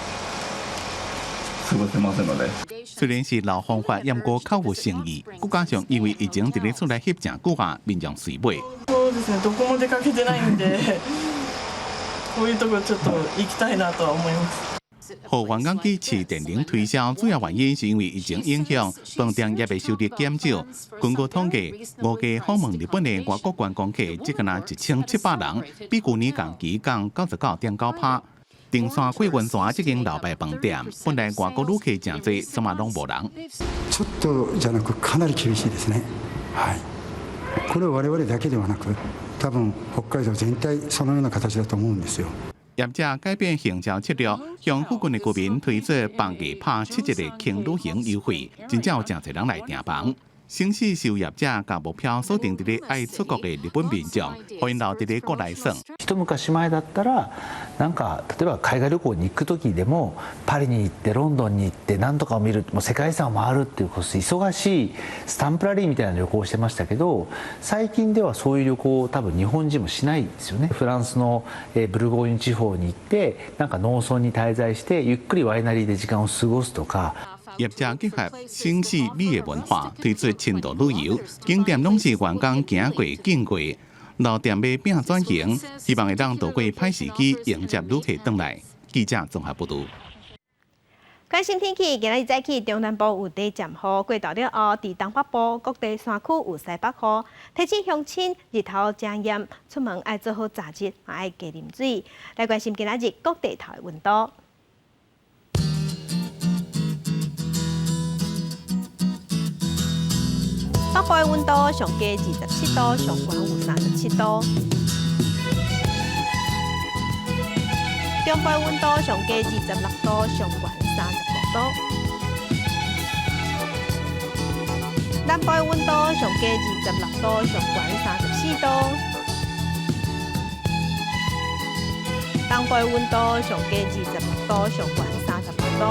過ごせますので。雖然是老方法，不過較有誠意，再加上因為疫情直咧出來翕正久啊，民眾隨買。そうですね、どこも出かけてないんで、こういうとこちょっと行きたいなとは思います。互員工去市電影推銷，主要原因是因為疫情影響，飯店業嘅收入減少。根據統計，5家訪問日本嘅外國觀光客只敢若1700人，比去年同期降99.9%。登山過溫泉這間老牌飯店，本來外國旅客真多，怎麼攏無人？ちょっとじゃなくかなり厳しいですね。はい。これは我々だけではなく、多分北海道全体そのような形だと思うんですよ。業者改變行銷策略，向附近的居民推出房價拍7折的輕旅行優惠，真正有真儕人來訂房。城市受业者甲目標鎖定伫咧愛出國嘅日本民眾，歡迎留伫咧國內耍。一昔前だったらなんか例えば海外旅行に行く時でもパリに行ってロンドンに行って何とかを見る、もう世界遺産を回るっていう忙しいスタンプラリーみたいな旅行をしてましたけど、最近ではそういう旅行を多分日本人もしないですよね。フランスのブルゴーニュ地方に行ってなんか農村に滞在してゆっくりワイナリーで時間を過ごすとか。業者結合城市美嘅文化，推出深度旅遊，景點攏是員工行過經過，老店賣餅轉型，希望會當渡過歹時機，迎接旅客轉來。記者綜合報道。關心天氣，今日早起中南部有地漸雨，過到了後，佇東北部各地山區有西北風。天氣向晴，日頭正炎，出門愛做好雜質，也愛加啉水。來關心今日各地頭嘅溫度。北部嘅溫度上低27度，上懸有37度；中部嘅溫度上低26度，上懸36度；南部嘅溫度上低26度，上懸34度；東部嘅溫度上低26度，上懸36度。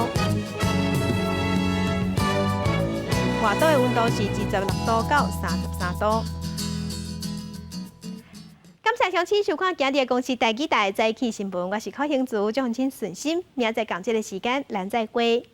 外島嘅溫度是26度到33度。感謝鄉親收看今日嘅公視第幾台早起新聞，我是柯興祖，祝鄉親順心，明仔同一個時間咱再會。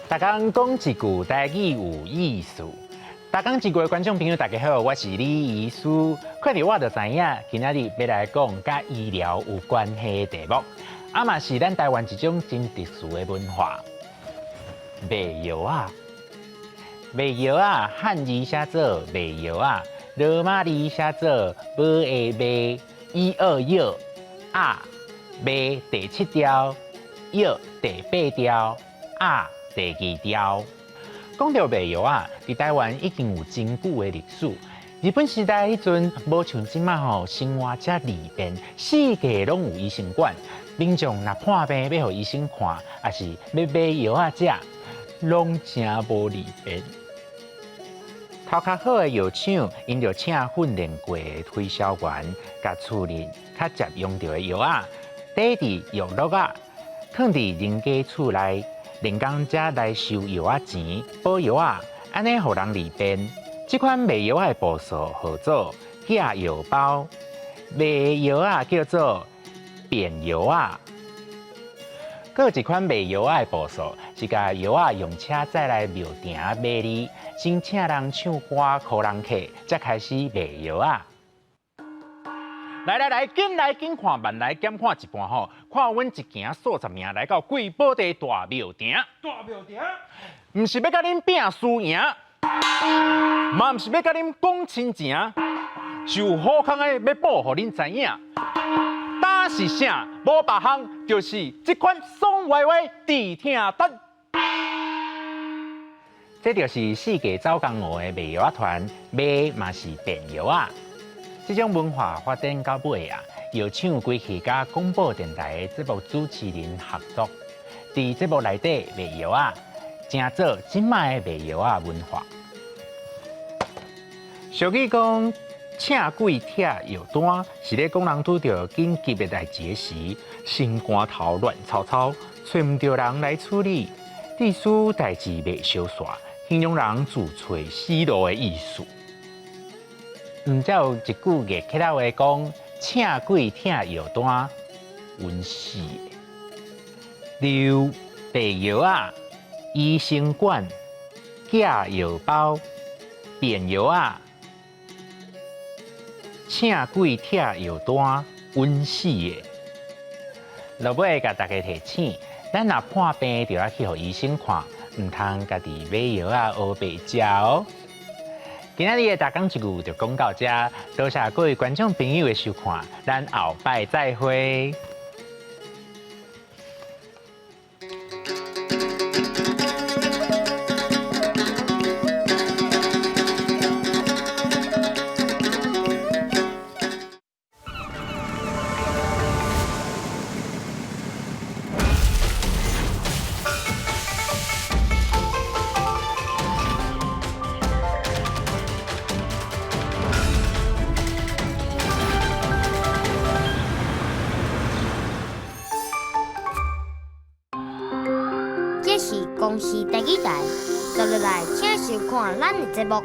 大家讲一句台语有意思。大家一句的观众朋友，大家好，我是李医师。看到我就知影，今仔日要来讲甲医疗有关系的题目，嘛是咱台湾一种真特殊的文化。卖药啊，卖药啊，汉字写做卖药啊，罗马字写做买的卖，医二药啊，卖第7条，药第8条啊。第2条，讲到卖药啊，伫台湾已经有真久的历史。日本时代迄阵，无像即马吼生活遮利便，四界拢有医生馆。民众若破病要互医生看，也是要买药啊食，拢真无利便。头壳好的药厂，因着请训练过的推销员，甲处理较接用到的药啊，缀伫药落啊，放伫人家厝内。人工才来收药仔钱，补药啊，安尼互人利便。这款卖药的步数号做假药包，卖药啊叫做变药啊。搁有一款卖药的步数是甲药啊用车载来庙埕卖哩，先请人唱歌、靠人客，才开始卖药啊。来，紧看慢来减看一半吼，看阮一行数十名来到贵宝地大庙埕。毋是要甲恁拼输赢，嘛毋是要甲恁讲亲情，就好康的要报互恁知影。打是啥？无别项，就是这款爽歪歪地听单。这就是世界走江湖的卖药团，卖嘛是变药啊。这种文化发展到尾啊，药厂归去甲广播电台的节目主持人合作，伫节目内底卖药啊，正做今卖的卖药啊文化。俗语讲，请鬼拆药单，是咧讲人拄着紧急的代志时，心肝头乱草草，找唔到人来处理，历史代志袂小煞，形容人自找死路的意思。再有一句嘅客家话讲：请鬼听药单，温死的。溜白药啊，医生管；假药包，变药啊。请鬼听药单，温死的。落尾甲大家提醒，咱若破病就要去互医生看，唔通家己买药啊黑白食哦。今仔日的大讲一句就讲到这，多谢各位观众朋友的收看，咱后摆再会。这是公视第几台，接落来请收看咱的节目。